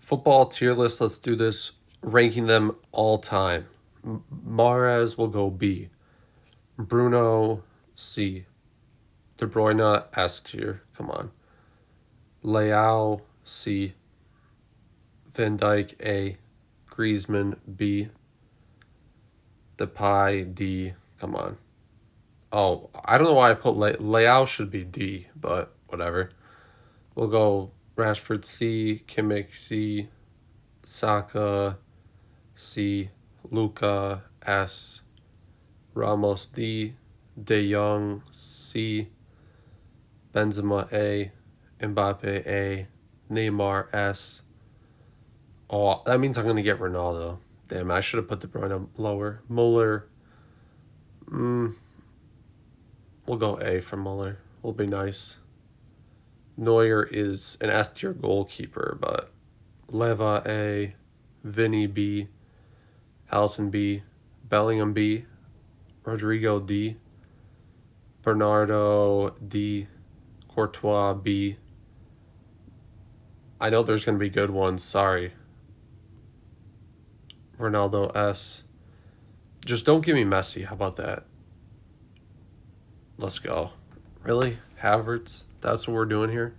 Football tier list. Let's do this. Ranking them all time. Mahrez will go B. Bruno C. De Bruyne S tier. Come on. Leao C. Van Dijk A. Griezmann B. Depay D. Come on. Oh, I don't know why I put Leao should be D, but whatever. We'll go Rashford C. Kimmich C. Saka C. Luka S. Ramos D. De Jong C. Benzema A. Mbappe A. Neymar S. Oh, that means I'm going to get Ronaldo. Damn, I should have put De Bruyne lower. Muller. We'll go A for Muller. Will be nice. Neuer is an S tier goalkeeper, but Leva A. Vinny B. Allison B. Bellingham B. Rodrigo D. Bernardo D. Courtois B. I know there's going to be good ones. Sorry. Ronaldo S. Just don't give me Messi. How about that? Let's go. Really? Havertz? That's what we're doing here?